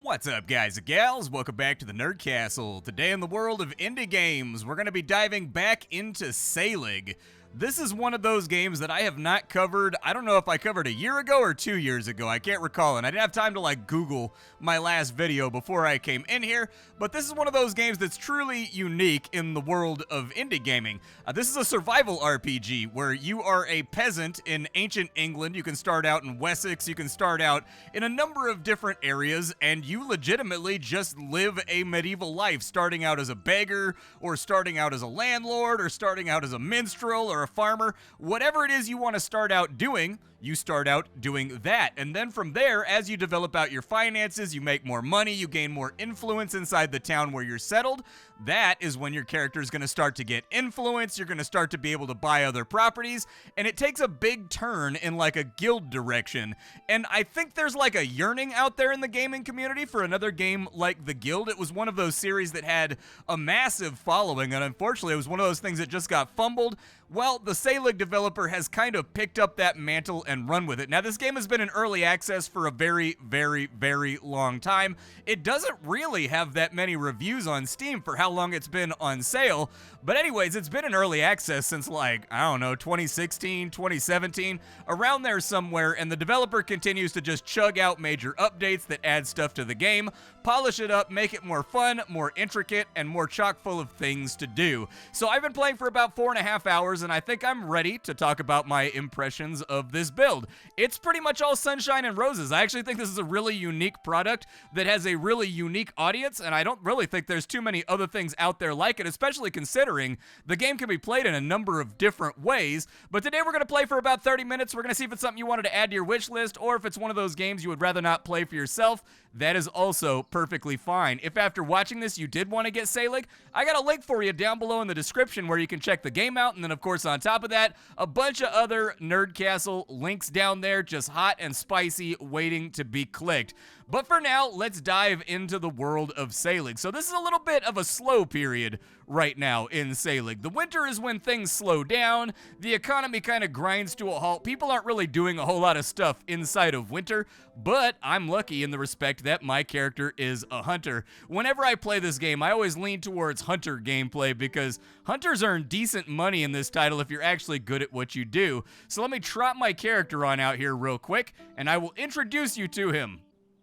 What's up, guys and gals? Welcome back to the Nerd Castle. Today in the world of indie games, we're going to be diving back into Sailig. This is one of those games that I have not covered. I don't know if I covered a year ago or 2 years ago. I can't recall, and I didn't have time to Google my last video before I came in here, but this is one of those games that's truly unique in the world of indie gaming. This is a survival RPG where you are a peasant in ancient England. You can start out in Wessex, you can start out in a number of different areas, and you legitimately just live a medieval life, starting out as a beggar, or starting out as a landlord, or starting out as a minstrel, or a farmer. Whatever it is you want to start out doing, you start out doing that. And then from there, as you develop out your finances, you make more money, you gain more influence inside the town where you're settled. That is when your character is going to start to get influence. You're going to start to be able to buy other properties, and it takes a big turn in like a guild direction. And I think there's like a yearning out there in the gaming community for another game like The Guild. It was one of those series that had a massive following, and unfortunately it was one of those things that just got fumbled. Well, the Saelig developer has kind of picked up that mantle and run with it. Now, this game has been in early access for a very, very, very long time. It doesn't really have that many reviews on Steam for how long it's been on sale. But anyways, it's been in early access since I don't know, 2016, 2017, around there somewhere, and the developer continues to just chug out major updates that add stuff to the game, polish it up, make it more fun, more intricate, and more chock full of things to do. So I've been playing for about 4.5 hours, and I think I'm ready to talk about my impressions of this build. It's pretty much all sunshine and roses. I actually think this is a really unique product that has a really unique audience, and I don't really think there's too many other things out there like it, especially considering the game can be played in a number of different ways. But today we're going to play for about 30 minutes. We're going to see if it's something you wanted to add to your wish list, or if it's one of those games you would rather not play for yourself. That is also perfectly fine. If after watching this you did want to get Saelig, I got a link for you down below in the description where you can check the game out, and then of course on top of that, a bunch of other Nerd Castle links down there, just hot and spicy, waiting to be clicked. But for now, let's dive into the world of Saelig. So this is a little bit of a slow period right now in Saelig. The winter is when things slow down, the economy kind of grinds to a halt. People aren't really doing a whole lot of stuff inside of winter, but I'm lucky in the respect that my character is a hunter. Whenever I play this game, I always lean towards hunter gameplay because hunters earn decent money in this title if you're actually good at what you do. So let me trot my character on out here real quick, and I will introduce you to him.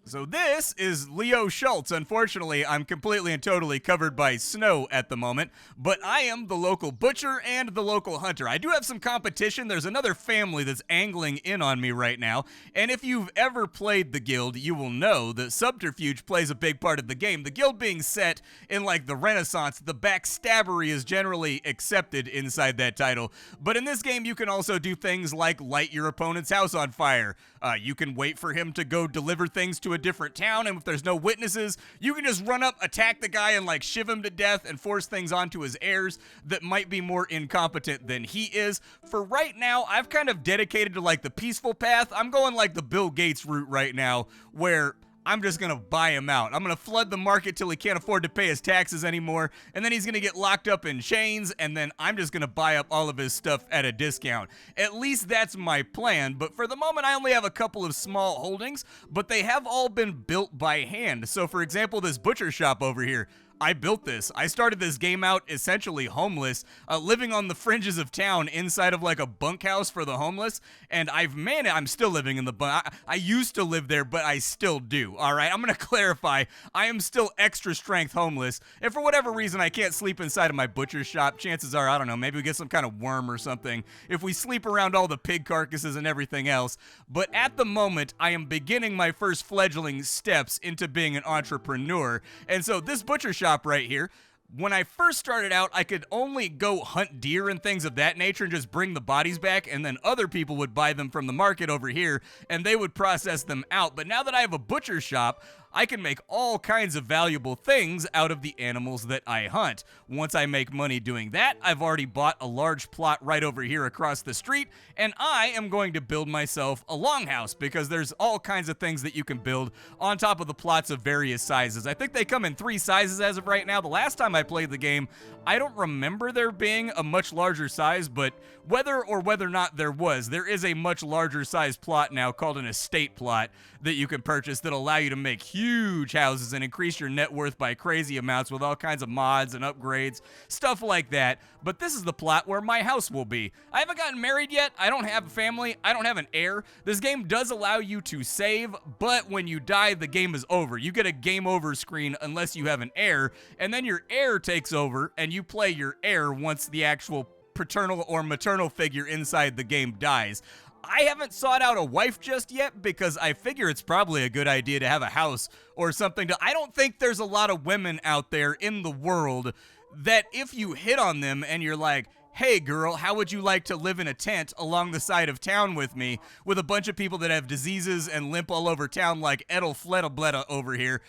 So this is Leo Schultz. Unfortunately, I'm completely and totally covered by snow at the moment, but I am the local butcher and the local hunter. I do have some competition. There's another family that's angling in on me right now, and if you've ever played The Guild, you will know that subterfuge plays a big part of the game. The Guild being set in the Renaissance, the backstabbery is generally accepted inside that title, but in this game you can also do things like light your opponent's house on fire. You can wait for him to go deliver things to a different town, and if there's no witnesses, you can just run up, attack the guy, and shiv him to death and force things onto his heirs that might be more incompetent than he is. For right now, I've kind of dedicated to the peaceful path. I'm going the Bill Gates route right now, where I'm just going to buy him out. I'm going to flood the market till he can't afford to pay his taxes anymore, and then he's going to get locked up in chains, and then I'm just going to buy up all of his stuff at a discount. At least that's my plan, but for the moment I only have a couple of small holdings, but they have all been built by hand. So for example, this butcher shop over here, I built this. I started this game out essentially homeless, living on the fringes of town inside of a bunkhouse for the homeless, and I'm still living in the bunk. I used to live there, but I still do, all right? I'm going to clarify. I am still extra strength homeless, and for whatever reason, I can't sleep inside of my butcher's shop. Chances are, I don't know, maybe we get some kind of worm or something if we sleep around all the pig carcasses and everything else, but at the moment, I am beginning my first fledgling steps into being an entrepreneur, and so this butcher shop right here, when I first started out, I could only go hunt deer and things of that nature and just bring the bodies back, and then other people would buy them from the market over here, and they would process them out. But now that I have a butcher shop, I can make all kinds of valuable things out of the animals that I hunt. Once I make money doing that, I've already bought a large plot right over here across the street, and I am going to build myself a longhouse because there's all kinds of things that you can build on top of the plots of various sizes. I think they come in 3 sizes as of right now. The last time I played the game, I don't remember there being a much larger size, but whether or not there was, there is a much larger size plot now called an estate plot that you can purchase that'll allow you to make huge huge houses and increase your net worth by crazy amounts with all kinds of mods and upgrades, stuff like that. But this is the plot where my house will be. I haven't gotten married yet. I don't have a family. I don't have an heir. This game does allow you to save, but when you die, the game is over. You get a game over screen unless you have an heir, and then your heir takes over, and you play your heir once the actual paternal or maternal figure inside the game dies. I haven't sought out a wife just yet because I figure it's probably a good idea to have a house or something. I don't think there's a lot of women out there in the world that if you hit on them and you're like, hey girl, how would you like to live in a tent along the side of town with me with a bunch of people that have diseases and limp all over town like Edel Fletta over here?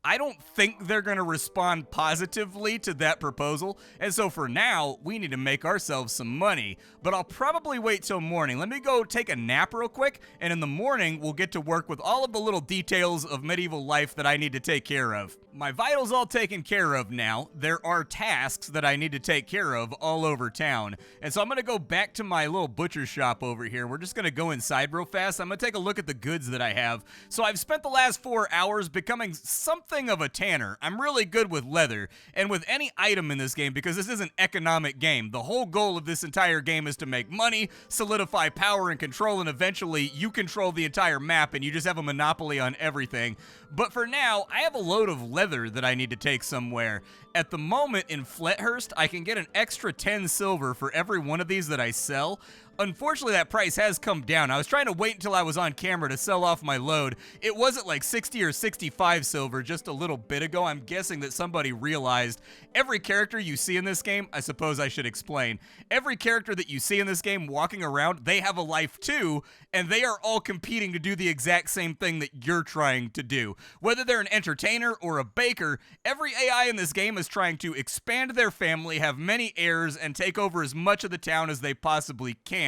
I don't think they're going to respond positively to that proposal, and so for now, we need to make ourselves some money, but I'll probably wait till morning. Let me go take a nap real quick, and in the morning, we'll get to work with all of the little details of medieval life that I need to take care of. My vitals all taken care of now. There are tasks that I need to take care of all over town, and so I'm going to go back to my little butcher shop over here. We're just going to go inside real fast. I'm going to take a look at the goods that I have. So I've spent the last 4 hours becoming something of a tanner. I'm really good with leather and with any item in this game because this is an economic game. The whole goal of this entire game is to make money, solidify power and control, and eventually you control the entire map and you just have a monopoly on everything. But for now, I have a load of leather that I need to take somewhere. At the moment in Flethurst, I can get an extra 10 silver for every one of these that I sell. Unfortunately, that price has come down. I was trying to wait until I was on camera to sell off my load. It was at like 60 or 65 silver just a little bit ago. I'm guessing that somebody realized every character you see in this game, I suppose I should explain, every character that you see in this game walking around, they have a life too, and they are all competing to do the exact same thing that you're trying to do. Whether they're an entertainer or a baker, every AI in this game is trying to expand their family, have many heirs, and take over as much of the town as they possibly can.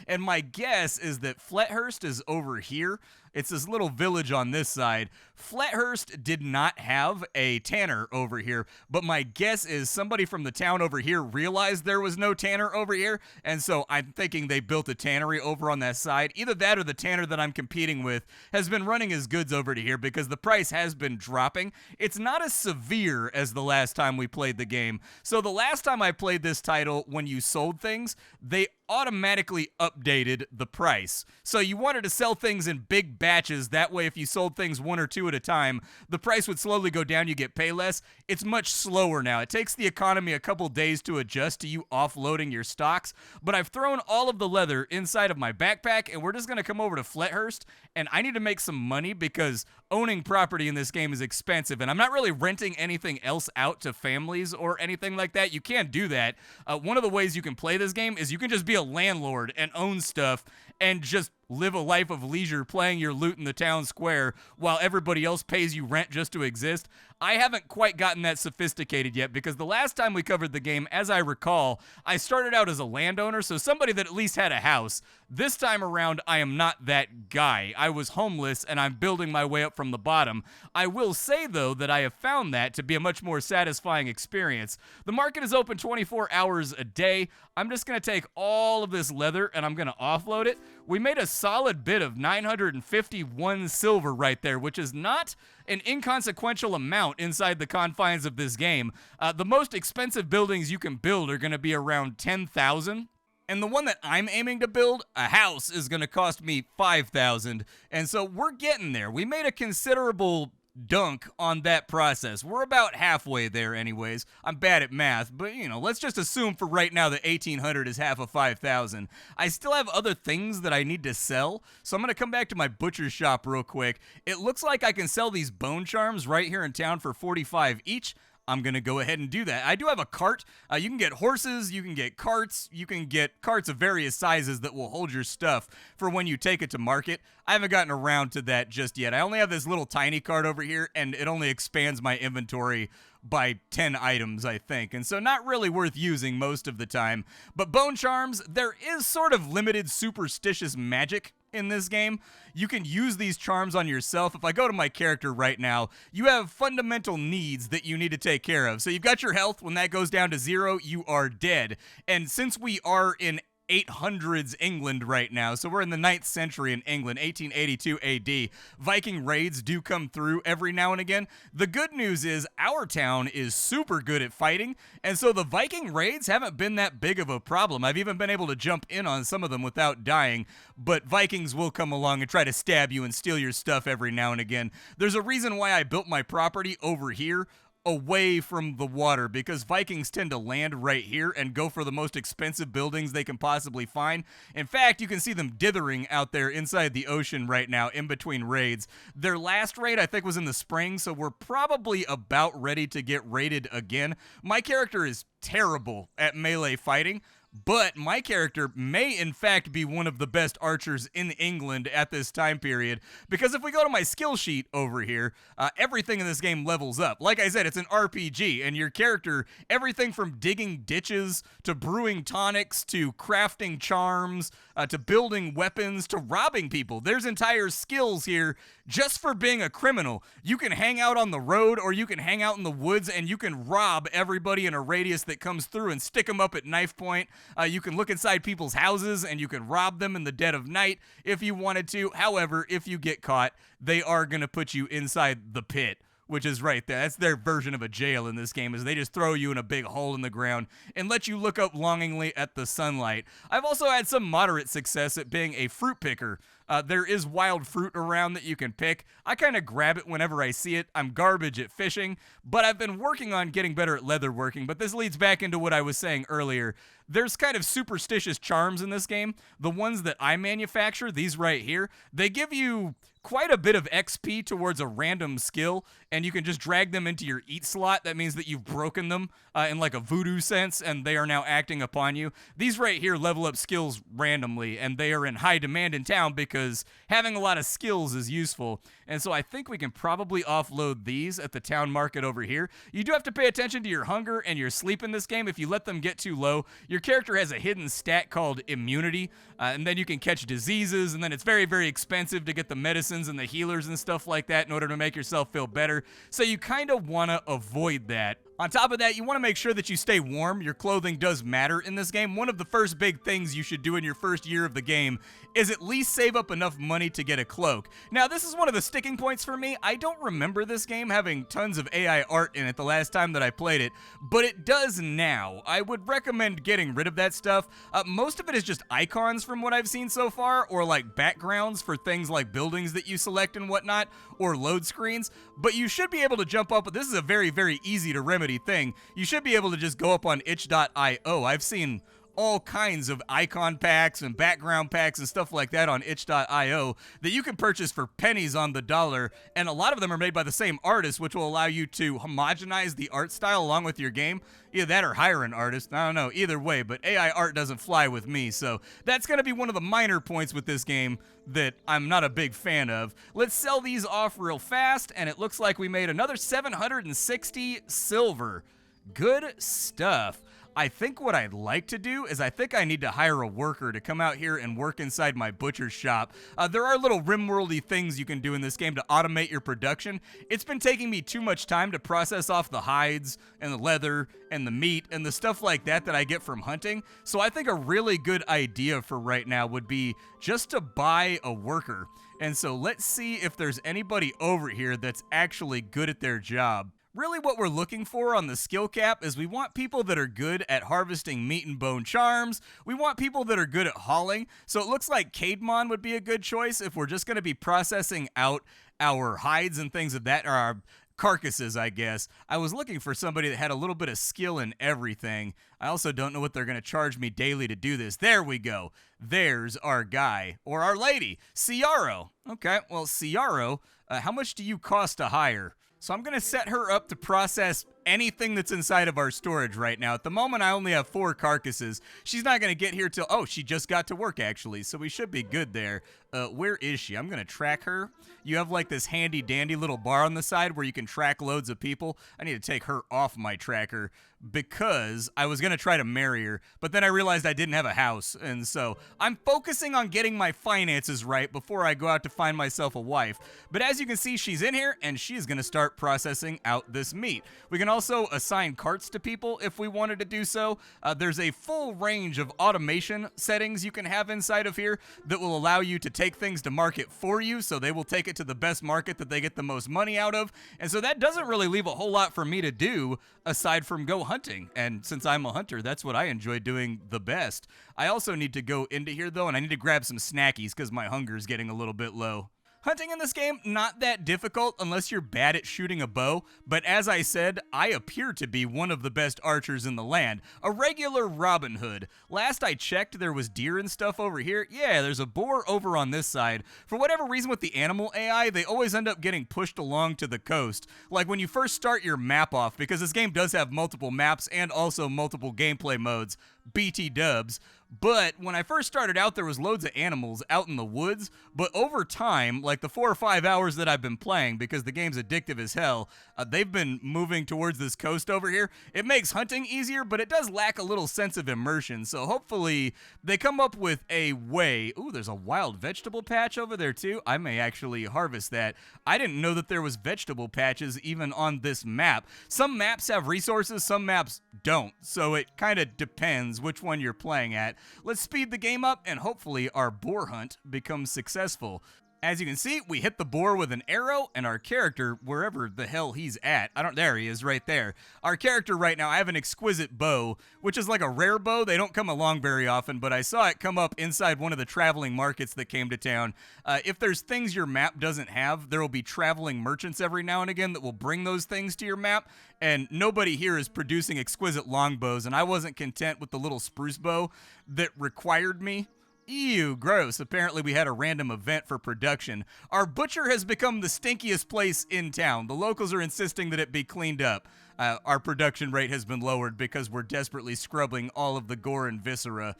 And my guess is that Flethurst is over here. It's this little village on this side. Flethurst did not have a tanner over here, but my guess is somebody from the town over here realized there was no tanner over here, and so I'm thinking they built a tannery over on that side. Either that or the tanner that I'm competing with has been running his goods over to here because the price has been dropping. It's not as severe as the last time we played the game. So the last time I played this title, when you sold things, they automatically updated the price. So you wanted to sell things in big batches. That way, if you sold things 1 or 2 at a time, the price would slowly go down. You get pay less. It's much slower now. It takes the economy a couple days to adjust to you offloading your stocks. But I've thrown all of the leather inside of my backpack, and we're just going to come over to Flethurst. And I need to make some money because owning property in this game is expensive, and I'm not really renting anything else out to families or anything like that. You can't do that. One of the ways you can play this game is you can just be a landlord and own stuff and just live a life of leisure playing your loot in the town square while everybody else pays you rent just to exist. I haven't quite gotten that sophisticated yet because the last time we covered the game, as I recall, I started out as a landowner, so somebody that at least had a house. This time around, I am not that guy. I was homeless and I'm building my way up from the bottom. I will say, though, that I have found that to be a much more satisfying experience. The market is open 24 hours a day. I'm just going to take all of this leather and I'm going to offload it. We made a solid bit of 951 silver right there, which is not an inconsequential amount inside the confines of this game. The most expensive buildings you can build are going to be around 10,000. And the one that I'm aiming to build, a house, is going to cost me 5,000. And so we're getting there. We made a considerable dunk on that process. We're about halfway there anyways. I'm bad at math, but you know, let's just assume for right now that 1,800 is half of 5,000. I still have other things that I need to sell, so I'm going to come back to my butcher shop real quick. It looks like I can sell these bone charms right here in town for 45 each. I'm going to go ahead and do that. I do have a cart. You can get horses, you can get carts, you can get carts of various sizes that will hold your stuff for when you take it to market. I haven't gotten around to that just yet. I only have this little tiny cart over here, and it only expands my inventory by 10 items, I think, and so not really worth using most of the time. But bone charms, there is sort of limited superstitious magic in this game. You can use these charms on yourself. If I go to my character right now, you have fundamental needs that you need to take care of. So you've got your health. When that goes down to 0, you are dead. And since we are in 800s England right now. So we're in the 9th century in England, 1882 AD. Viking raids do come through every now and again. The good news is our town is super good at fighting, and so the Viking raids haven't been that big of a problem. I've even been able to jump in on some of them without dying, but Vikings will come along and try to stab you and steal your stuff every now and again. There's a reason why I built my property over here, away from the water, because Vikings tend to land right here and go for the most expensive buildings they can possibly find. In fact, you can see them dithering out there inside the ocean right now in between raids. Their last raid, I think, was in the spring, so we're probably about ready to get raided again. My character is terrible at melee fighting, but my character may in fact be one of the best archers in England at this time period, because if we go to my skill sheet over here, everything in this game levels up. Like I said, it's an RPG, and your character, everything from digging ditches to brewing tonics to crafting charms to building weapons to robbing people. There's entire skills here just for being a criminal. You can hang out on the road, or you can hang out in the woods, and you can rob everybody in a radius that comes through and stick them up at knife point. You can look inside people's houses and you can rob them in the dead of night if you wanted to. However, if you get caught, they are going to put you inside the pit, which is right there. That's their version of a jail in this game, is they just throw you in a big hole in the ground and let you look up longingly at the sunlight. I've also had some moderate success at being a fruit picker. There is wild fruit around that you can pick. I kind of grab it whenever I see it. I'm garbage at fishing, but I've been working on getting better at leatherworking. But this leads back into what I was saying earlier. There's kind of superstitious charms in this game. The ones that I manufacture, these right here, they give you quite a bit of XP towards a random skill, and you can just drag them into your eat slot. That means that you've broken them in like a voodoo sense, and they are now acting upon you. These right here level up skills randomly, and they are in high demand in town because having a lot of skills is useful. And so I think we can probably offload these at the town market over here. You do have to pay attention to your hunger and your sleep in this game. If you let them get too low, your character has a hidden stat called immunity, and then you can catch diseases, and then it's very, very expensive to get the medicines and the healers and stuff like that in order to make yourself feel better. So you kind of want to avoid that. On top of that, you want to make sure that you stay warm. Your clothing does matter in this game. One of the first big things you should do in your first year of the game is at least save up enough money to get a cloak. Now, this is one of the sticking points for me. I don't remember this game having tons of AI art in it the last time that I played it, but it does now. I would recommend getting rid of that stuff. Most of it is just icons from what I've seen so far, or like backgrounds for things like buildings that you select and whatnot, or load screens, but you should be able to jump up. This is a very, very easy to remedy thing. You should be able to just go up on itch.io. I've seen all kinds of icon packs and background packs and stuff like that on itch.io that you can purchase for pennies on the dollar, and a lot of them are made by the same artist, which will allow you to homogenize the art style along with your game. Either that or hire an artist. I don't know. Either way, but AI art doesn't fly with me, so that's going to be one of the minor points with this game that I'm not a big fan of. Let's sell these off real fast, and it looks like we made another 760 silver. Good stuff. I think what I'd like to do is I think I need to hire a worker to come out here and work inside my butcher's shop. There are little rimworldy things you can do in this game to automate your production. It's been taking me too much time to process off the hides and the leather and the meat and the stuff like that that I get from hunting. So I think a really good idea for right now would be just to buy a worker. And so let's see if there's anybody over here that's actually good at their job. Really what we're looking for on the skill cap is we want people that are good at harvesting meat and bone charms. We want people that are good at hauling. So it looks like Caedmon would be a good choice if we're just going to be processing out our hides and things of that, or our carcasses, I guess. I was looking for somebody that had a little bit of skill in everything. I also don't know what they're going to charge me daily to do this. There we go. There's our guy, or our lady, Ciaro. Okay, well, Ciaro, how much do you cost to hire? So I'm going to set her up to process anything that's inside of our storage right now. At the moment, I only have 4 carcasses. She's not going to get here till, oh, she just got to work, actually, so we should be good there. Where is she? I'm going to track her. You have, like, this handy-dandy little bar on the side where you can track loads of people. I need to take her off my tracker because I was going to try to marry her, but then I realized I didn't have a house, and so I'm focusing on getting my finances right before I go out to find myself a wife. But as you can see, she's in here, and she's going to start processing out this meat. We can also assign carts to people if we wanted to do so. There's a full range of automation settings you can have inside of here that will allow you to take things to market for you, so they will take it to the best market that they get the most money out of. And so that doesn't really leave a whole lot for me to do aside from go hunting. And since I'm a hunter, that's what I enjoy doing the best. I also need to go into here though, and I need to grab some snackies because my hunger is getting a little bit low. Hunting in this game, not that difficult unless you're bad at shooting a bow, but as I said, I appear to be one of the best archers in the land. A regular Robin Hood. Last I checked, there was deer and stuff over here. Yeah, there's a boar over on this side. For whatever reason with the animal AI, they always end up getting pushed along to the coast. Like when you first start your map off, because this game does have multiple maps and also multiple gameplay modes, BT dubs. But when I first started out, there was loads of animals out in the woods, but over time, like the 4 or 5 hours that I've been playing, because the game's addictive as hell, they've been moving towards this coast over here. It makes hunting easier, but it does lack a little sense of immersion, so hopefully they come up with a way. Ooh, there's a wild vegetable patch over there too. I may actually harvest that. I didn't know that there was vegetable patches even on this map. Some maps have resources, some maps don't, so it kind of depends which one you're playing at. Let's speed the game up and hopefully our boar hunt becomes successful. As you can see, we hit the boar with an arrow, and our character, wherever the hell he's at, there he is right there. Our character right now, I have an exquisite bow, which is like a rare bow. They don't come along very often, but I saw it come up inside one of the traveling markets that came to town. If there's things your map doesn't have, there will be traveling merchants every now and again that will bring those things to your map, and nobody here is producing exquisite longbows, and I wasn't content with the little spruce bow that required me. Ew, gross. Apparently we had a random event for production. Our butcher has become the stinkiest place in town. The locals are insisting that it be cleaned up. Our production rate has been lowered because we're desperately scrubbing all of the gore and viscera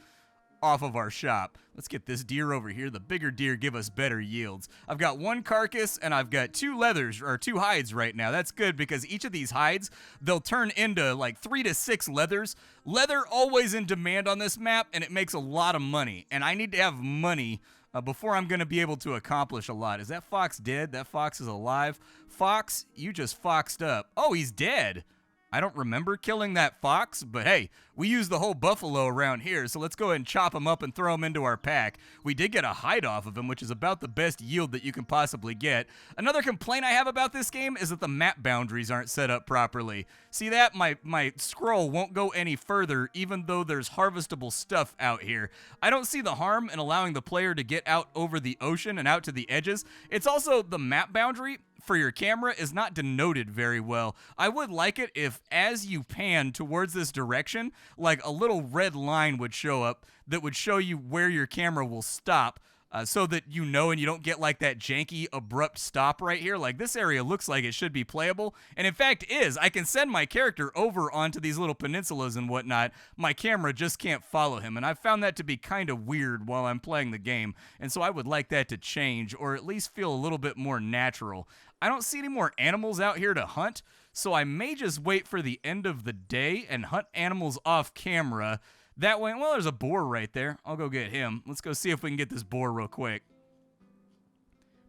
off of our shop. Let's get this deer over here. The bigger deer give us better yields. I've got one carcass and I've got two hides right now. That's good because each of these hides, they'll turn into like 3 to 6 leathers. Leather always in demand on this map, and it makes a lot of money. And I need to have money before I'm going to be able to accomplish a lot. Is that fox dead? That fox is alive. Fox, you just foxed up. Oh, he's dead. I don't remember killing that fox, but hey, we use the whole buffalo around here, so let's go ahead and chop him up and throw him into our pack. We did get a hide off of him, which is about the best yield that you can possibly get. Another complaint I have about this game is that the map boundaries aren't set up properly. See that? My scroll won't go any further, even though there's harvestable stuff out here. I don't see the harm in allowing the player to get out over the ocean and out to the edges. It's also the map boundary for your camera is not denoted very well. I would like it if as you pan towards this direction, like a little red line would show up that would show you where your camera will stop, so that you know and you don't get like that janky abrupt stop right here. Like this area looks like it should be playable, and in fact is. I can send my character over onto these little peninsulas and whatnot. My camera just can't follow him, and I found that to be kind of weird while I'm playing the game, and so I would like that to change or at least feel a little bit more natural. I don't see any more animals out here to hunt, so I may just wait for the end of the day and hunt animals off camera. That way, well, there's a boar right there. I'll go get him. Let's go see if we can get this boar real quick.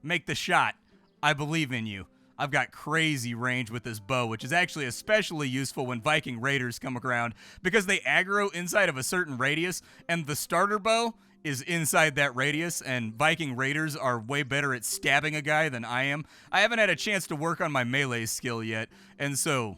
Make the shot. I believe in you. I've got crazy range with this bow, which is actually especially useful when Viking raiders come around because they aggro inside of a certain radius, and the starter bow is inside that radius, and Viking raiders are way better at stabbing a guy than I am. I haven't had a chance to work on my melee skill yet, and so,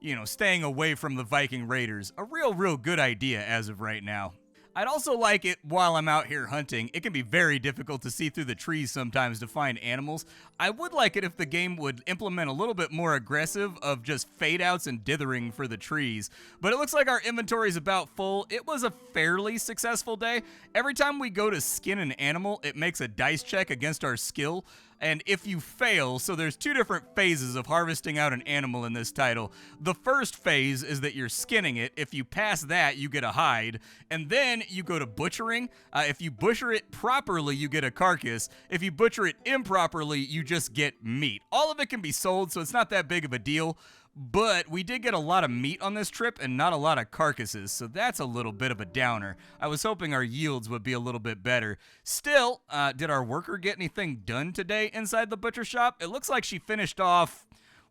you know, staying away from the Viking raiders, a real good idea as of right now. I'd also like it while I'm out here hunting. It can be very difficult to see through the trees sometimes to find animals. I would like it if the game would implement a little bit more aggressive of just fade outs and dithering for the trees. But it looks like our inventory is about full. It was a fairly successful day. Every time we go to skin an animal, it makes a dice check against our skill. And if you fail, so there's 2 different phases of harvesting out an animal in this title. The first phase is that you're skinning it. If you pass that, you get a hide. And then you go to butchering. If you butcher it properly, you get a carcass. If you butcher it improperly, you just get meat. All of it can be sold, so it's not that big of a deal. But we did get a lot of meat on this trip and not a lot of carcasses, so that's a little bit of a downer. I was hoping our yields would be a little bit better. Still, did our worker get anything done today inside the butcher shop? It looks like she finished off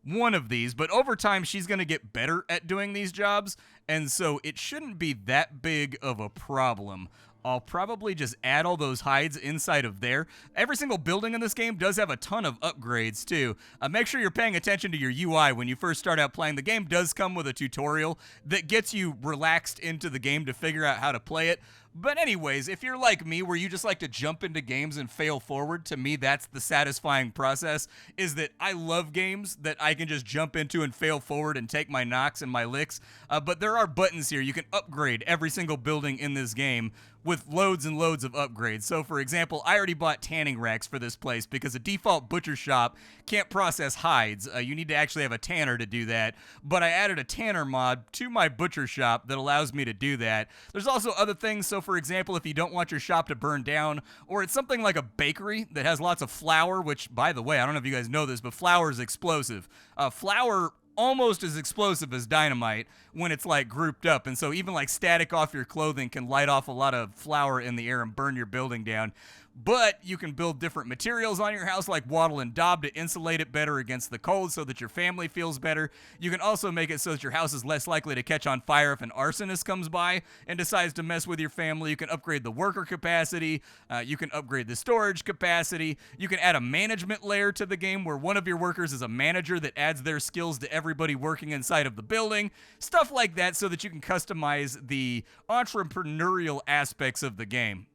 one of these, but over time she's going to get better at doing these jobs, and so it shouldn't be that big of a problem. I'll probably just add all those hides inside of there. Every single building in this game does have a ton of upgrades too. Make sure you're paying attention to your UI when you first start out playing. The game does come with a tutorial that gets you relaxed into the game to figure out how to play it. But anyways, if you're like me, where you just like to jump into games and fail forward, to me that's the satisfying process, is that I love games that I can just jump into and fail forward and take my knocks and my licks. But there are buttons here. You can upgrade every single building in this game with loads and loads of upgrades. So for example, I already bought tanning racks for this place because a default butcher shop can't process hides. You need to actually have a tanner to do that. But I added a tanner mod to my butcher shop that allows me to do that. There's also other things. So for example, if you don't want your shop to burn down, or it's something like a bakery that has lots of flour, which by the way, I don't know if you guys know this, but flour is explosive. Flour almost as explosive as dynamite when it's like grouped up, and so even like static off your clothing can light off a lot of flour in the air and burn your building down. But you can build different materials on your house like wattle and daub to insulate it better against the cold so that your family feels better. You can also make it so that your house is less likely to catch on fire if an arsonist comes by and decides to mess with your family. You can upgrade the worker capacity. You can upgrade the storage capacity. You can add a management layer to the game where one of your workers is a manager that adds their skills to everybody working inside of the building. Stuff like that so that you can customize the entrepreneurial aspects of the game.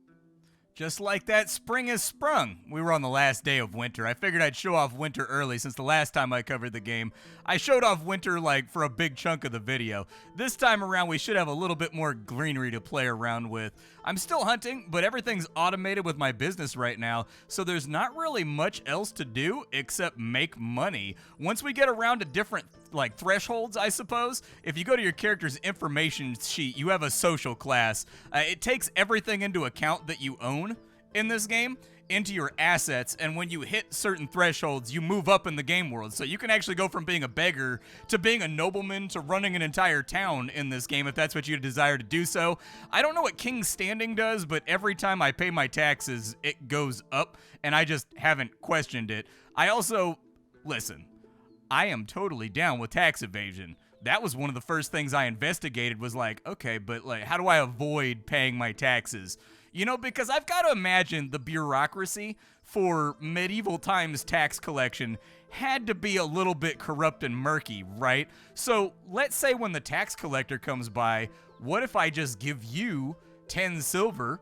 Just like that, spring has sprung. We were on the last day of winter. I figured I'd show off winter early since the last time I covered the game. I showed off winter like for a big chunk of the video. This time around, we should have a little bit more greenery to play around with. I'm still hunting, but everything's automated with my business right now, so there's not really much else to do except make money. Once we get around to different like thresholds, I suppose, if you go to your character's information sheet, you have a social class. It takes everything into account that you own in this game into your assets, and when you hit certain thresholds, you move up in the game world. So you can actually go from being a beggar to being a nobleman to running an entire town in this game if that's what you desire to do so. I don't know what King's Standing does, but every time I pay my taxes, it goes up, and I just haven't questioned it. I also, listen, I am totally down with tax evasion. That was one of the first things I investigated, was like, okay, but like, how do I avoid paying my taxes? You know, because I've got to imagine the bureaucracy for medieval times tax collection had to be a little bit corrupt and murky, right? So let's say when the tax collector comes by, what if I just give you 10 silver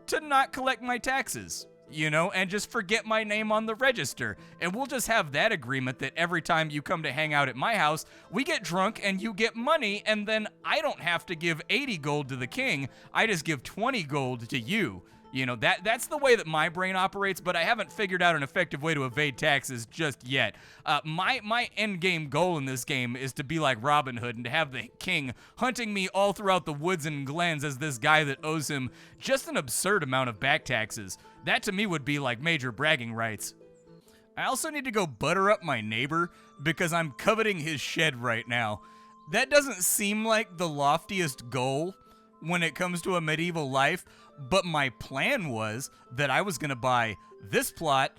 to not collect my taxes? You know, and just forget my name on the register. And we'll just have that agreement that every time you come to hang out at my house, we get drunk and you get money, and then I don't have to give 80 gold to the king. I just give 20 gold to you. You know, that's the way that my brain operates, but I haven't figured out an effective way to evade taxes just yet. My end game goal in this game is to be like Robin Hood and to have the king hunting me all throughout the woods and glens as this guy that owes him just an absurd amount of back taxes. That to me would be like major bragging rights. I also need to go butter up my neighbor because I'm coveting his shed right now. That doesn't seem like the loftiest goal when it comes to a medieval life, but my plan was that I was going to buy this plot,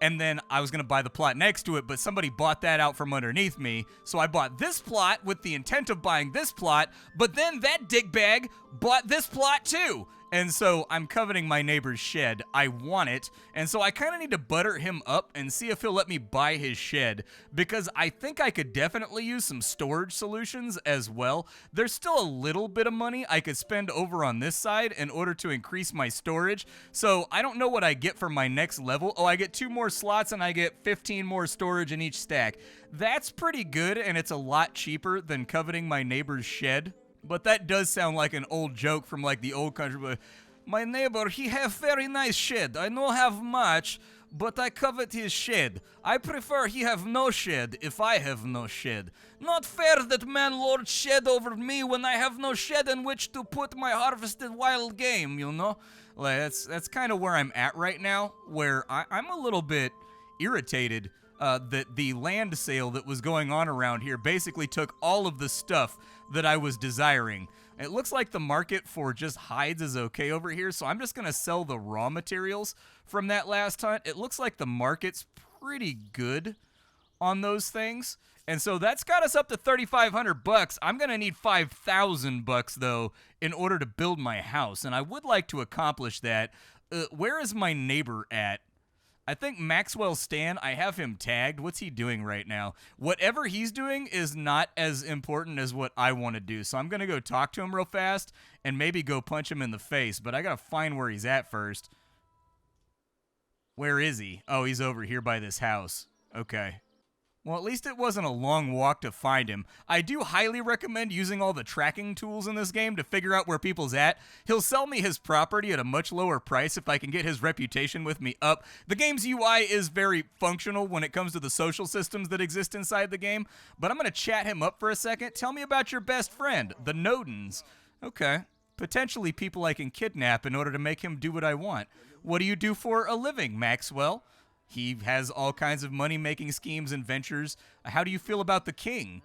and then I was going to buy the plot next to it, but somebody bought that out from underneath me, so I bought this plot with the intent of buying this plot, but then that dickbag bought this plot too. And so I'm coveting my neighbor's shed. I want it, and so I kind of need to butter him up and see if he'll let me buy his shed, because I think I could definitely use some storage solutions as well. There's still a little bit of money I could spend over on this side in order to increase my storage, so I don't know what I get for my next level. Oh, I get 2 more slots and I get 15 more storage in each stack. That's pretty good, and it's a lot cheaper than coveting my neighbor's shed. But that does sound like an old joke from like the old country. But my neighbor, he have very nice shed. I no have much, but I covet his shed. I prefer he have no shed if I have no shed. Not fair that man lord shed over me when I have no shed in which to put my harvested wild game, you know? Like, that's kind of where I'm at right now, where I'm a little bit irritated that the land sale that was going on around here basically took all of the stuff that I was desiring. It looks like the market for just hides is okay over here, so I'm just going to sell the raw materials from that last hunt. It looks like the market's pretty good on those things. And so that's got us up to 3,500 bucks. I'm going to need 5,000 bucks though in order to build my house, and I would like to accomplish that. Where is my neighbor at? I think Maxwell Stan, I have him tagged. What's he doing right now? Whatever he's doing is not as important as what I want to do. So I'm going to go talk to him real fast and maybe go punch him in the face. But I got to find where he's at first. Where is he? Oh, he's over here by this house. Okay. Well, at least it wasn't a long walk to find him. I do highly recommend using all the tracking tools in this game to figure out where people's at. He'll sell me his property at a much lower price if I can get his reputation with me up. The game's UI is very functional when it comes to the social systems that exist inside the game, but I'm going to chat him up for a second. Tell me about your best friend, the Nodens. Okay. Potentially people I can kidnap in order to make him do what I want. What do you do for a living, Maxwell? He has all kinds of money-making schemes and ventures. How do you feel about the king?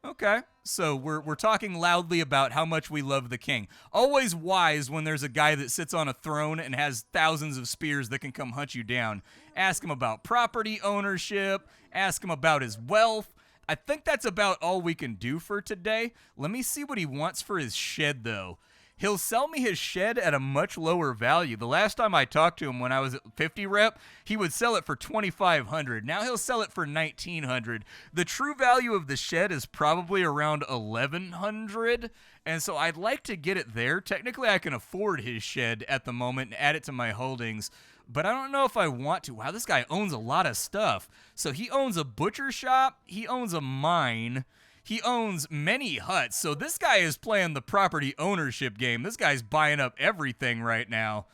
Okay, so we're talking loudly about how much we love the king. Always wise when there's a guy that sits on a throne and has thousands of spears that can come hunt you down. Ask him about property ownership. Ask him about his wealth. I think that's about all we can do for today. Let me see what he wants for his shed, though. He'll sell me his shed at a much lower value. The last time I talked to him when I was at 50 rep, he would sell it for $2,500. Now he'll sell it for $1,900. The true value of the shed is probably around $1,100, and so I'd like to get it there. Technically, I can afford his shed at the moment and add it to my holdings, but I don't know if I want to. Wow, this guy owns a lot of stuff. So he owns a butcher shop. He owns a mine. He owns many huts, so this guy is playing the property ownership game. This guy's buying up everything right now.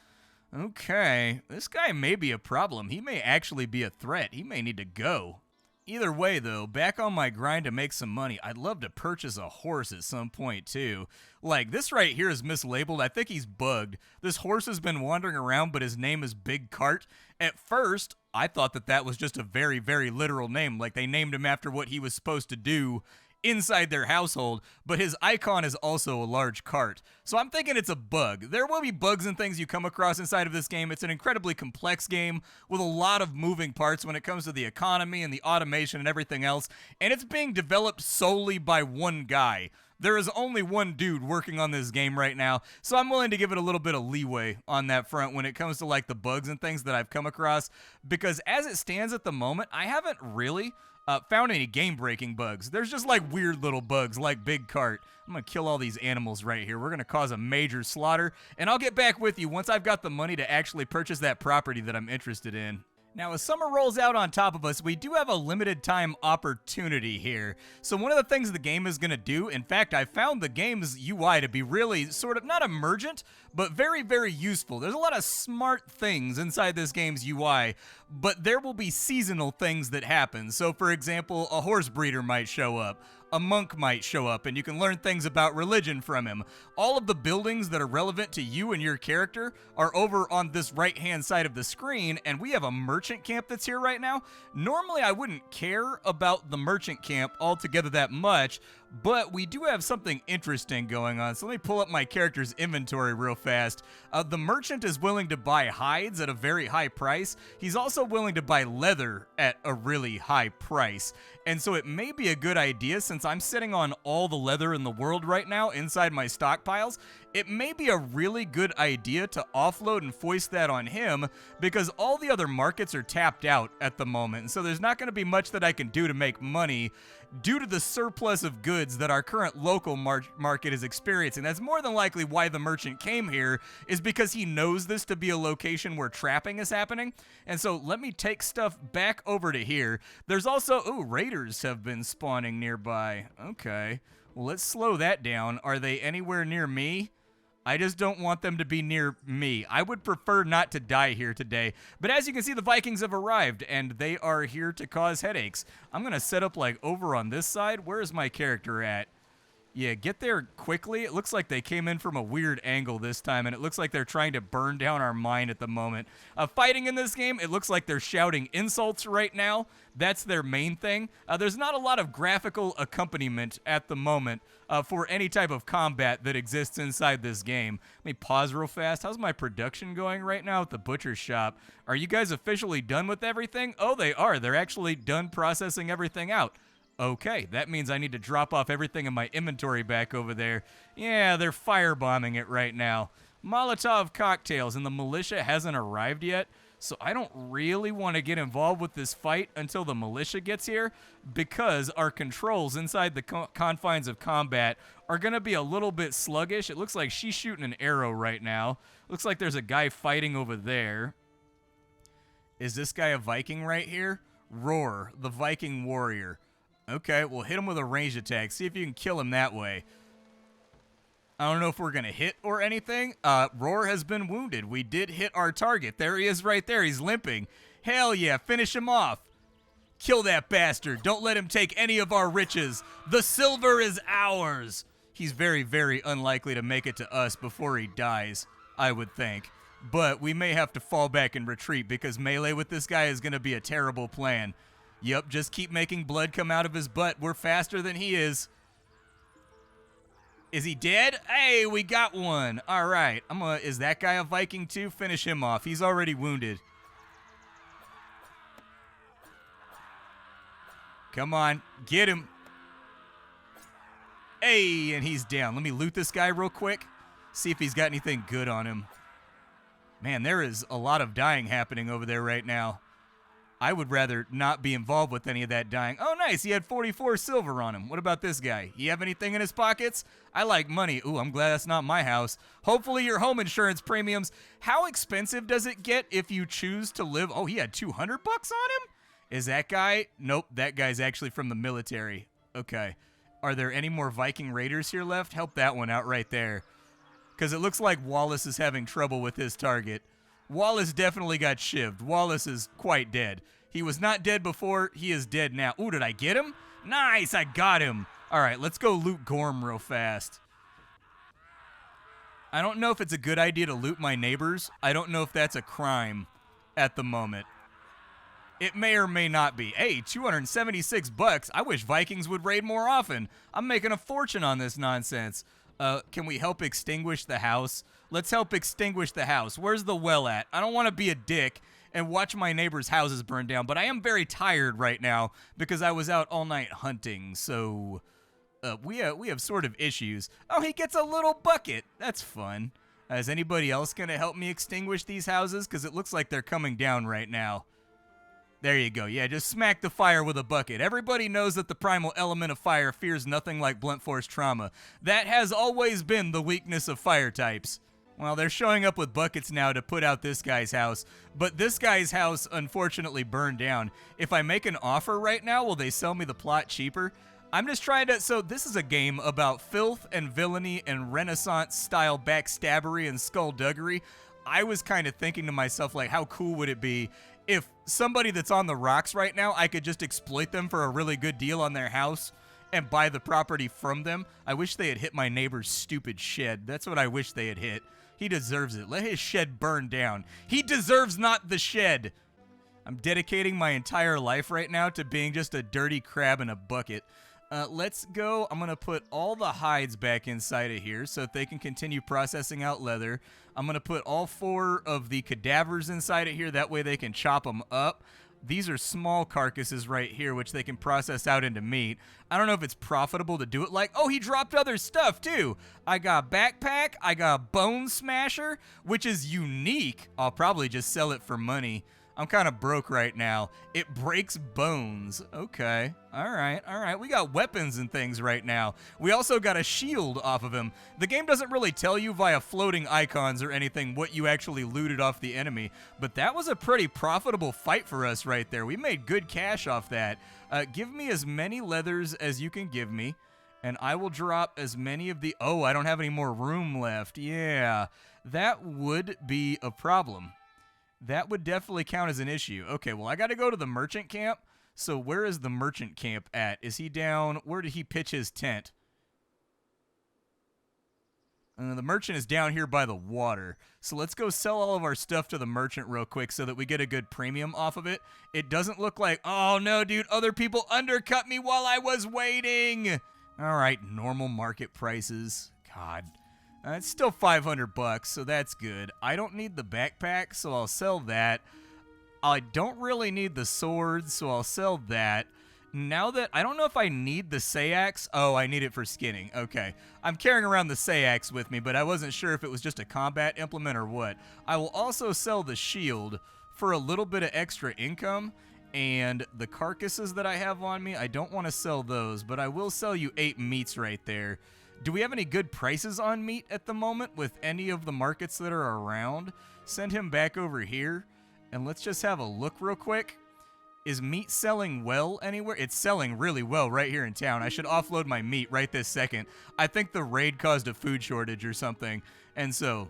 Okay, this guy may be a problem. He may actually be a threat. He may need to go. Either way, though, back on my grind to make some money, I'd love to purchase a horse at some point, too. Like, this right here is mislabeled. I think he's bugged. This horse has been wandering around, but his name is Big Cart. At first, I thought that that was just a very, very literal name. Like, they named him after what he was supposed to do inside their household, but his icon is also a large cart. So I'm thinking it's a bug. There will be bugs and things you come across inside of this game. It's an incredibly complex game with a lot of moving parts when it comes to the economy and the automation and everything else, and it's being developed solely by one guy. There is only one dude working on this game right now, so I'm willing to give it a little bit of leeway on that front when it comes to like the bugs and things that I've come across, because as it stands at the moment, I haven't really found any game-breaking bugs. There's just like weird little bugs like Big Cart. I'm going to kill all these animals right here. We're going to cause a major slaughter, and I'll get back with you once I've got the money to actually purchase that property that I'm interested in. Now, as summer rolls out on top of us, we do have a limited time opportunity here. So one of the things the game is going to do, in fact, I found the game's UI to be really sort of not emergent, but very, very useful. There's a lot of smart things inside this game's UI, but there will be seasonal things that happen. So, for example, a horse breeder might show up. A monk might show up, and you can learn things about religion from him. All of the buildings that are relevant to you and your character are over on this right-hand side of the screen, and we have a merchant camp that's here right now. Normally, I wouldn't care about the merchant camp altogether that much, but we do have something interesting going on. So let me pull up my character's inventory real fast. The merchant is willing to buy hides at a very high price. He's also willing to buy leather at a really high price. And so it may be a good idea, since I'm sitting on all the leather in the world right now inside my stockpiles, it may be a really good idea to offload and foist that on him, because all the other markets are tapped out at the moment. And so there's not going to be much that I can do to make money due to the surplus of goods that our current local market is experiencing. That's more than likely why the merchant came here, is because he knows this to be a location where trapping is happening. And so let me take stuff back over to here. There's also, ooh, raiders have been spawning nearby. Okay, well, let's slow that down. Are they anywhere near me? I just don't want them to be near me. I would prefer not to die here today. But as you can see, the Vikings have arrived, and they are here to cause headaches. I'm going to set up, like, over on this side. Where is my character at? Yeah, get there quickly. It looks like they came in from a weird angle this time, and it looks like they're trying to burn down our mine at the moment. Fighting in this game, it looks like they're shouting insults right now. That's their main thing. There's not a lot of graphical accompaniment at the moment for any type of combat that exists inside this game. Let me pause real fast. How's my production going right now at the butcher shop? Are you guys officially done with everything? Oh, they are. They're actually done processing everything out. Okay, that means I need to drop off everything in my inventory back over there. Yeah, they're firebombing it right now. Molotov cocktails, and the militia hasn't arrived yet, so I don't really want to get involved with this fight until the militia gets here, because our controls inside the confines of combat are going to be a little bit sluggish. It looks like she's shooting an arrow right now. Looks like there's a guy fighting over there. Is this guy a Viking right here? Roar, the Viking warrior. Okay, we'll hit him with a ranged attack. See if you can kill him that way. I don't know if we're going to hit or anything. Roar has been wounded. We did hit our target. There he is right there. He's limping. Hell yeah, finish him off. Kill that bastard. Don't let him take any of our riches. The silver is ours. He's very, very unlikely to make it to us before he dies, I would think. But we may have to fall back and retreat because melee with this guy is going to be a terrible plan. Yep, just keep making blood come out of his butt. We're faster than he is. Is he dead? Hey, we got one. All right. Is that guy a Viking too? Finish him off. He's already wounded. Come on. Get him. Hey, and he's down. Let me loot this guy real quick. See if he's got anything good on him. Man, there is a lot of dying happening over there right now. I would rather not be involved with any of that dying. Oh, nice. He had 44 silver on him. What about this guy? You have anything in his pockets? I like money. Ooh, I'm glad that's not my house. Hopefully your home insurance premiums. How expensive does it get if you choose to live? Oh, he had 200 bucks on him? Is that guy? Nope, that guy's actually from the military. Okay. Are there any more Viking raiders here left? Help that one out right there. Because it looks like Wallace is having trouble with his target. Wallace definitely got shivved. Wallace is quite dead. He was not dead before. He is dead now. Ooh, did I get him? Nice, I got him. All right, let's go loot Gorm real fast. I don't know if it's a good idea to loot my neighbors. I don't know if that's a crime at the moment. It may or may not be. Hey, 276 bucks. I wish Vikings would raid more often. I'm making a fortune on this nonsense. Can we help extinguish the house? Let's help extinguish the house. Where's the well at? I don't want to be a dick and watch my neighbors' houses burn down, but I am very tired right now because I was out all night hunting, so we have sort of issues. Oh, he gets a little bucket. That's fun. Is anybody else going to help me extinguish these houses? Because it looks like they're coming down right now. There you go. Yeah, just smack the fire with a bucket. Everybody knows that the primal element of fire fears nothing like blunt force trauma. That has always been the weakness of fire types. Well, they're showing up with buckets now to put out this guy's house, but this guy's house unfortunately burned down. If I make an offer right now, will they sell me the plot cheaper? I'm just trying to... So this is a game about filth and villainy and Renaissance-style backstabbery and skullduggery. I was kind of thinking to myself, like, how cool would it be if somebody that's on the rocks right now, I could just exploit them for a really good deal on their house and buy the property from them. I wish they had hit my neighbor's stupid shed. That's what I wish they had hit. He deserves it. Let his shed burn down. He deserves not the shed. I'm dedicating my entire life right now to being just a dirty crab in a bucket. Let's go. I'm going to put all the hides back inside of here so that they can continue processing out leather. I'm going to put all 4 of the cadavers inside of here. That way they can chop them up. These are small carcasses right here, which they can process out into meat. I don't know if it's profitable to do it like... Oh, he dropped other stuff, too. I got backpack. I got bone smasher, which is unique. I'll probably just sell it for money. I'm kind of broke right now. It breaks bones. Okay. All right. We got weapons and things right now. We also got a shield off of him. The game doesn't really tell you via floating icons or anything what you actually looted off the enemy, but that was a pretty profitable fight for us right there. We made good cash off that. Give me as many leathers as you can give me, and I will drop as many of the... Oh, I don't have any more room left. Yeah, that would be a problem. That would definitely count as an issue. Okay, well, I got to go to the merchant camp. So where is the merchant camp at? Is he down? Where did he pitch his tent? And the merchant is down here by the water. So let's go sell all of our stuff to the merchant real quick so that we get a good premium off of it. It doesn't look like, oh no, dude, other people undercut me while I was waiting. All right, normal market prices. God, it's still 500 bucks, so that's good. I don't need the backpack, so I'll sell that. I don't really need the sword, so I'll sell that. Now that, I don't know if I need the Saelig. Oh, I need it for skinning. Okay. I'm carrying around the Saelig with me, but I wasn't sure if it was just a combat implement or what. I will also sell the shield for a little bit of extra income. And the carcasses that I have on me, I don't want to sell those, but I will sell you 8 meats right there. Do we have any good prices on meat at the moment with any of the markets that are around? Send him back over here, and let's just have a look real quick. Is meat selling well anywhere? It's selling really well right here in town. I should offload my meat right this second. I think the raid caused a food shortage or something. And so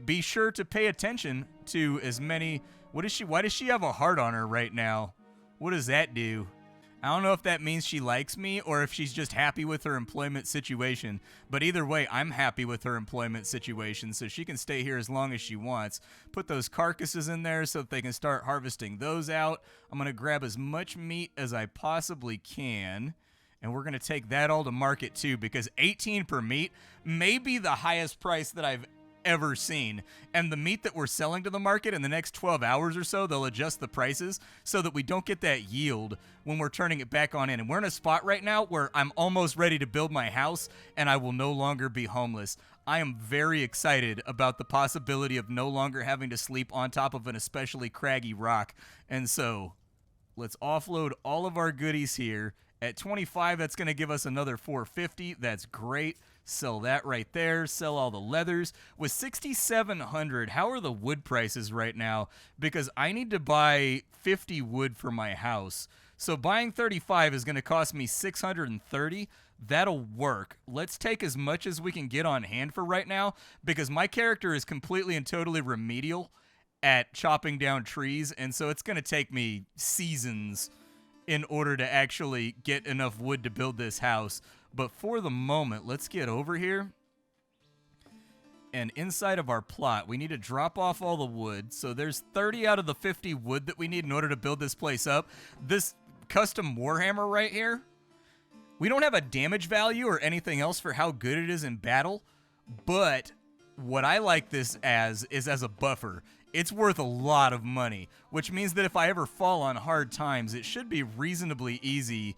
be sure to pay attention to as many. Why does she have a heart on her right now? What does that do? I don't know if that means she likes me or if she's just happy with her employment situation. But either way, I'm happy with her employment situation, so she can stay here as long as she wants. Put those carcasses in there so that they can start harvesting those out. I'm going to grab as much meat as I possibly can. And we're going to take that all to market too, because 18 per meat may be the highest price that I've ever seen. And the meat that we're selling to the market in the next 12 hours or so, they'll adjust the prices so that we don't get that yield when we're turning it back on in. And we're in a spot right now where I'm almost ready to build my house and I will no longer be homeless. I am very excited about the possibility of no longer having to sleep on top of an especially craggy rock. And so let's offload all of our goodies here. At 25, that's going to give us another 450. That's great. Sell that right there. Sell all the leathers. With 6,700, how are the wood prices right now? Because I need to buy 50 wood for my house. So buying 35 is going to cost me 630. That'll work. Let's take as much as we can get on hand for right now, because my character is completely and totally remedial at chopping down trees, and so it's going to take me seasons in order to actually get enough wood to build this house. But for the moment, let's get over here. And inside of our plot, we need to drop off all the wood. So there's 30 out of the 50 wood that we need in order to build this place up. This custom Warhammer right here, we don't have a damage value or anything else for how good it is in battle. But what I like this as is as a buffer. It's worth a lot of money, which means that if I ever fall on hard times, it should be reasonably easy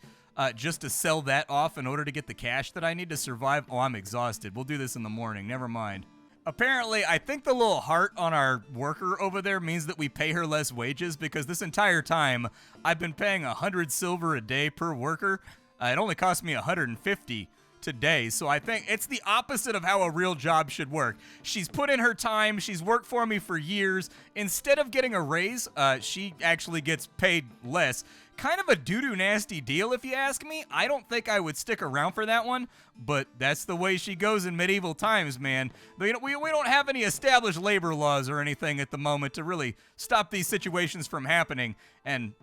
just to sell that off in order to get the cash that I need to survive. Oh, I'm exhausted. We'll do this in the morning. Never mind. Apparently, I think the little heart on our worker over there means that we pay her less wages, because this entire time I've been paying 100 silver a day per worker. It only cost me 150 today, so I think it's the opposite of how a real job should work. She's put in her time, she's worked for me for years. Instead of getting a raise, she actually gets paid less. Kind of a doo-doo nasty deal, if you ask me. I don't think I would stick around for that one, but that's the way she goes in medieval times, man. We don't have any established labor laws or anything at the moment to really stop these situations from happening, and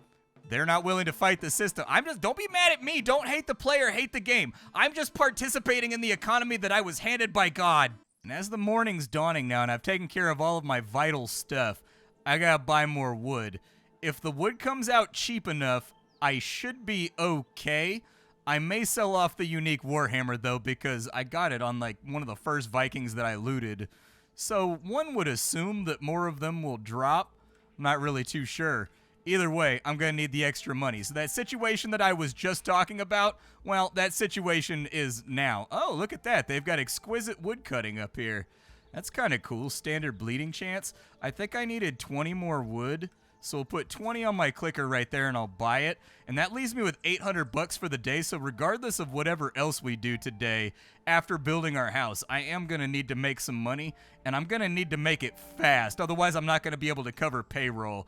they're not willing to fight the system. Don't be mad at me. Don't hate the player, hate the game. I'm just participating in the economy that I was handed by God. And as the morning's dawning now and I've taken care of all of my vital stuff, I gotta buy more wood. If the wood comes out cheap enough, I should be okay. I may sell off the unique Warhammer though, because I got it on like one of the first Vikings that I looted. So one would assume that more of them will drop. I'm not really too sure. Either way, I'm going to need the extra money. So that situation that I was just talking about, well, that situation is now. Oh, look at that. They've got exquisite wood cutting up here. That's kind of cool. Standard bleeding chance. I think I needed 20 more wood. So we'll put 20 on my clicker right there and I'll buy it. And that leaves me with 800 bucks for the day. So regardless of whatever else we do today after building our house, I am going to need to make some money, and I'm going to need to make it fast. Otherwise, I'm not going to be able to cover payroll.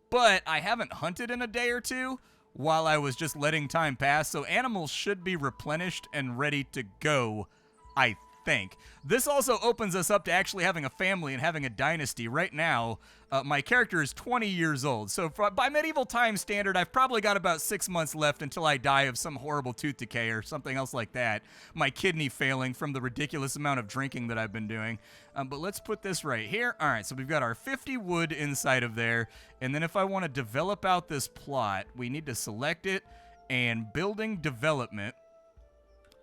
But I haven't hunted in a day or two while I was just letting time pass, so animals should be replenished and ready to go, I think. This also opens us up to actually having a family and having a dynasty. Right now, my character is 20 years old, so by medieval time standard, I've probably got about 6 months left until I die of some horrible tooth decay or something else like that. My kidney failing from the ridiculous amount of drinking that I've been doing. But let's put this right here. All right, so we've got our 50 wood inside of there, and then if I want to develop out this plot, we need to select it, and building development,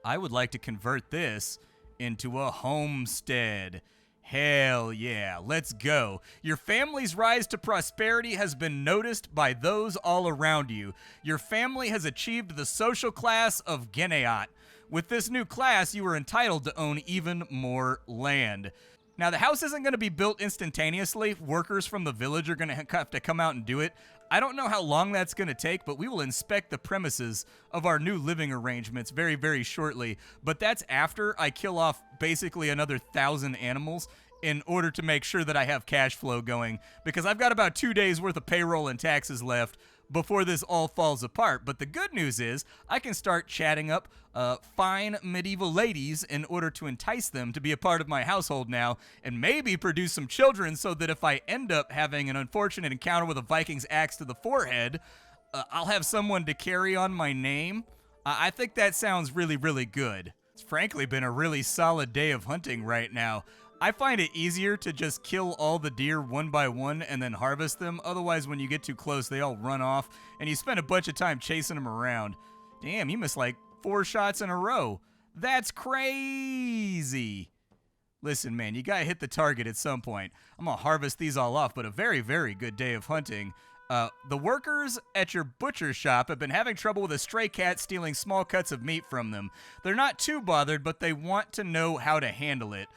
I would like to convert this into a homestead. Hell yeah, let's go. Your family's rise to prosperity has been noticed by those all around you. Your family has achieved the social class of Geneat. With this new class, you are entitled to own even more land. Now, the house isn't going to be built instantaneously. Workers from the village are going to have to come out and do it. I don't know how long that's going to take, but we will inspect the premises of our new living arrangements very, very shortly. But that's after I kill off basically another 1,000 animals in order to make sure that I have cash flow going, because I've got about 2 days worth of payroll and taxes left before this all falls apart. But the good news is I can start chatting up fine medieval ladies in order to entice them to be a part of my household now, and maybe produce some children so that if I end up having an unfortunate encounter with a Viking's axe to the forehead, I'll have someone to carry on my name. I think that sounds really, really good. It's frankly been a really solid day of hunting right now. I find it easier to just kill all the deer one by one and then harvest them. Otherwise, when you get too close, they all run off, and you spend a bunch of time chasing them around. Damn, you missed like 4 shots in a row. That's crazy. Listen, man, you gotta hit the target at some point. I'm gonna harvest these all off, but a very, very good day of hunting. The workers at your butcher shop have been having trouble with a stray cat stealing small cuts of meat from them. They're not too bothered, but they want to know how to handle it.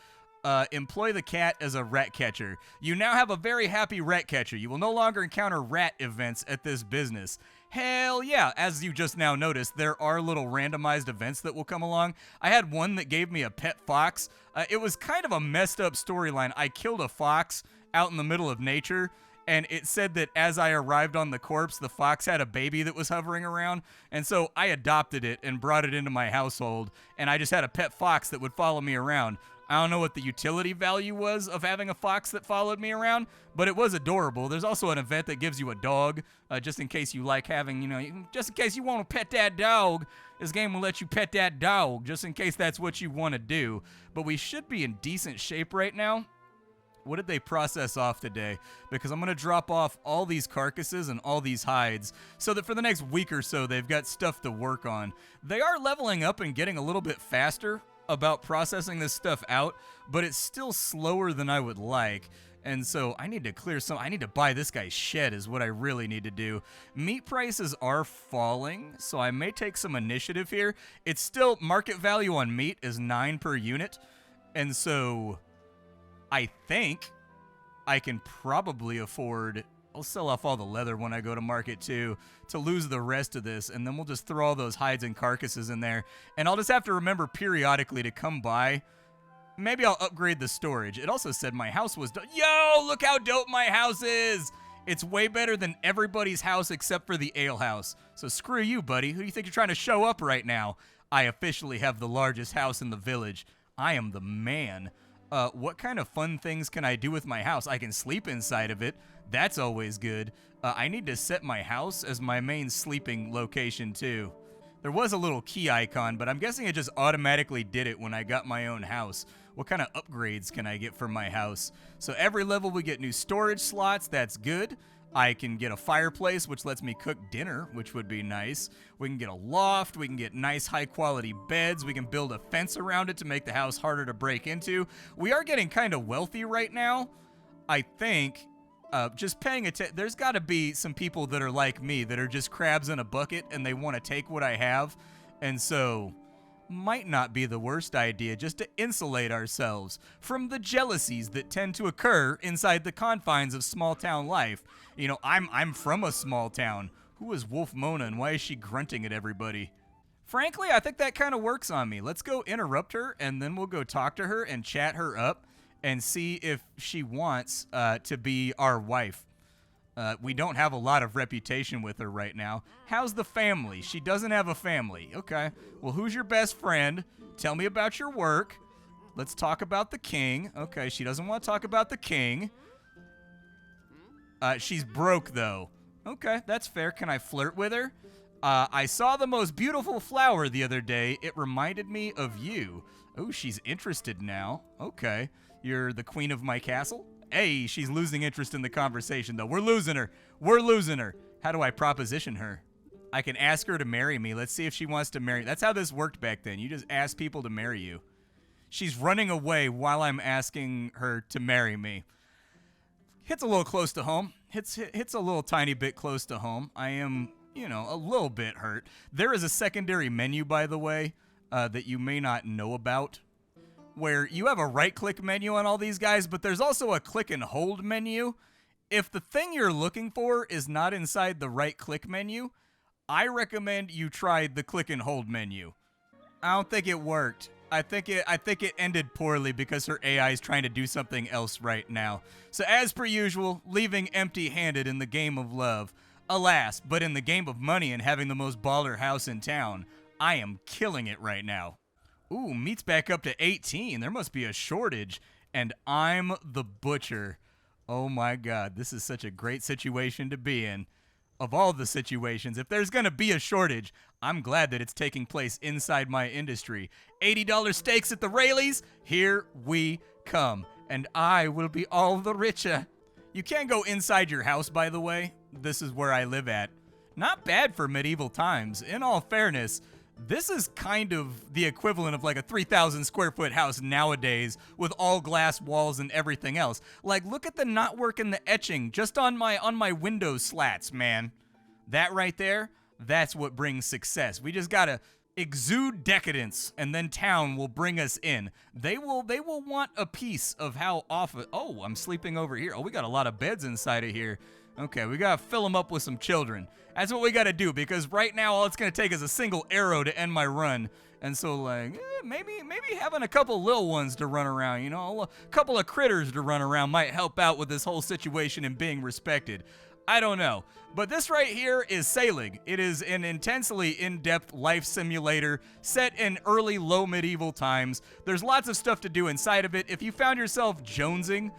Employ the cat as a rat catcher. You now have a very happy rat catcher. You will no longer encounter rat events at this business. Hell yeah. As you just now noticed, there are little randomized events that will come along. I had one that gave me a pet fox. It was kind of a messed up storyline. I killed a fox out in the middle of nature, and it said that as I arrived on the corpse, the fox had a baby that was hovering around, and so I adopted it and brought it into my household, and I just had a pet fox that would follow me around. I don't know what the utility value was of having a fox that followed me around, but it was adorable. There's also an event that gives you a dog, just in case you like having, just in case you want to pet that dog. This game will let you pet that dog, just in case that's what you want to do. But we should be in decent shape right now. What did they process off today? Because I'm going to drop off all these carcasses and all these hides so that for the next week or so, they've got stuff to work on. They are leveling up and getting a little bit faster about processing this stuff out, but it's still slower than I would like. And so I need to clear some. I need to buy this guy's shed is what I really need to do. Meat prices are falling, so I may take some initiative here. It's still, market value on meat is 9 per unit. And so I think I can probably afford, I'll sell off all the leather when I go to market too, to lose the rest of this, and then we'll just throw all those hides and carcasses in there. And I'll just have to remember periodically to come by. Maybe I'll upgrade the storage. It also said my house was done. Yo, look how dope my house is! It's way better than everybody's house except for the ale house. So screw you, buddy. Who do you think you're trying to show up right now? I officially have the largest house in the village. I am the man. What kind of fun things can I do with my house? I can sleep inside of it. That's always good. I need to set my house as my main sleeping location too. There was a little key icon, but I'm guessing it just automatically did it when I got my own house. What kind of upgrades can I get for my house? So every level we get new storage slots. That's good. I can get a fireplace, which lets me cook dinner, which would be nice. We can get a loft. We can get nice high-quality beds. We can build a fence around it to make the house harder to break into. We are getting kind of wealthy right now. I think just paying attention. There's got to be some people that are like me that are just crabs in a bucket and they want to take what I have. And so might not be the worst idea just to insulate ourselves from the jealousies that tend to occur inside the confines of small town life. You know, I'm from a small town. Who is Wolf Mona and why is she grunting at everybody? Frankly, I think that kind of works on me. Let's go interrupt her and then we'll go talk to her and chat her up and see if she wants to be our wife. We don't have a lot of reputation with her right now. How's the family? She doesn't have a family. Okay. Well, who's your best friend? Tell me about your work. Let's talk about the king. Okay, she doesn't want to talk about the king. She's broke, though. Okay, that's fair. Can I flirt with her? I saw the most beautiful flower the other day. It reminded me of you. Oh, she's interested now. Okay. You're the queen of my castle? Hey, she's losing interest in the conversation, though. We're losing her. We're losing her. How do I proposition her? I can ask her to marry me. Let's see if she wants to marry. That's how this worked back then. You just ask people to marry you. She's running away while I'm asking her to marry me. Hits a little close to home. Hits a little tiny bit close to home. I am, you know, a little bit hurt. There is a secondary menu, by the way, that you may not know about, where you have a right-click menu on all these guys, but there's also a click and hold menu. If the thing you're looking for is not inside the right-click menu, I recommend you try the click and hold menu. I don't think it worked. I think it ended poorly because her AI is trying to do something else right now. So as per usual, leaving empty-handed in the game of love. Alas, but in the game of money and having the most baller house in town, I am killing it right now. Ooh, meat's back up to 18. There must be a shortage. And I'm the butcher. Oh my god, this is such a great situation to be in. Of all the situations, if there's going to be a shortage, I'm glad that it's taking place inside my industry. $80 steaks at the Rayleighs? Here we come. And I will be all the richer. You can go inside your house, by the way. This is where I live at. Not bad for medieval times. In all fairness, this is kind of the equivalent of like a 3,000 square foot house nowadays with all glass walls and everything else. Like, look at the knotwork and the etching just on my window slats, man. That right there, that's what brings success. We just gotta exude decadence, and then town will bring us in. They will want a piece of how often. Oh, I'm sleeping over here. Oh, we got a lot of beds inside of here. Okay, we gotta fill them up with some children. That's what we gotta do, because right now all it's gonna take is a single arrow to end my run. And so, like, maybe having a couple little ones to run around, you know, a couple of critters to run around might help out with this whole situation and being respected. I don't know. But this right here is Saelig. It is an intensely in-depth life simulator set in early low medieval times. There's lots of stuff to do inside of it. If you found yourself jonesing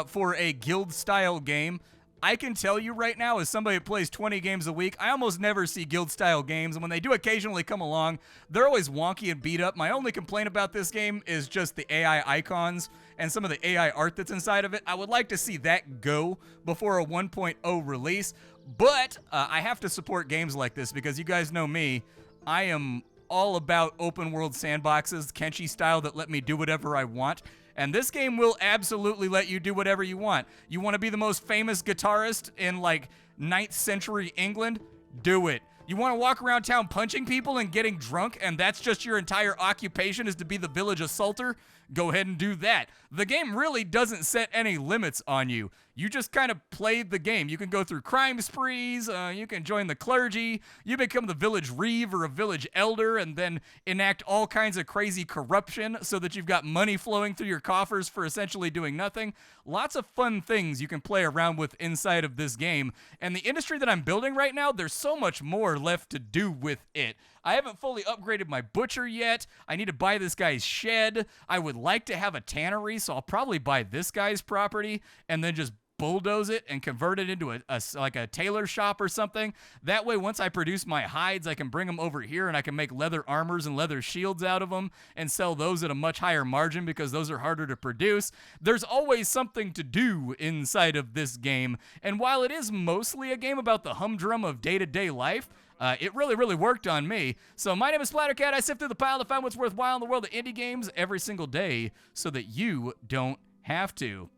for a guild-style game, I can tell you right now, as somebody that plays 20 games a week, I almost never see guild-style games, and when they do occasionally come along, they're always wonky and beat up. My only complaint about this game is just the AI icons and some of the AI art that's inside of it. I would like to see that go before a 1.0 release, but I have to support games like this because you guys know me. I am all about open-world sandboxes, Kenshi style, that let me do whatever I want. And this game will absolutely let you do whatever you want. You want to be the most famous guitarist in, like, 9th century England? Do it. You want to walk around town punching people and getting drunk, and that's just your entire occupation is to be the village assaulter? Go ahead and do that. The game really doesn't set any limits on you. You just kind of play the game. You can go through crime sprees, you can join the clergy, you become the village reeve or a village elder, and then enact all kinds of crazy corruption so that you've got money flowing through your coffers for essentially doing nothing. Lots of fun things you can play around with inside of this game. And the industry that I'm building right now, there's so much more left to do with it. I haven't fully upgraded my butcher yet. I need to buy this guy's shed. I would like to have a tannery, so I'll probably buy this guy's property and then just bulldoze it and convert it into like a tailor shop or something. That way, once I produce my hides, I can bring them over here and I can make leather armors and leather shields out of them and sell those at a much higher margin because those are harder to produce. There's always something to do inside of this game, and while it is mostly a game about the humdrum of day-to-day life, it really worked on me. So my name is Splattercat. I sift through the pile to find what's worthwhile in the world of indie games every single day so that you don't have to.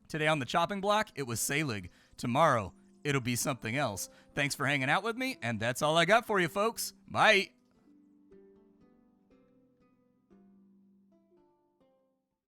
Today on the chopping block, it was Sailig. Tomorrow, it'll be something else. Thanks for hanging out with me, and that's all I got for you, folks. Bye.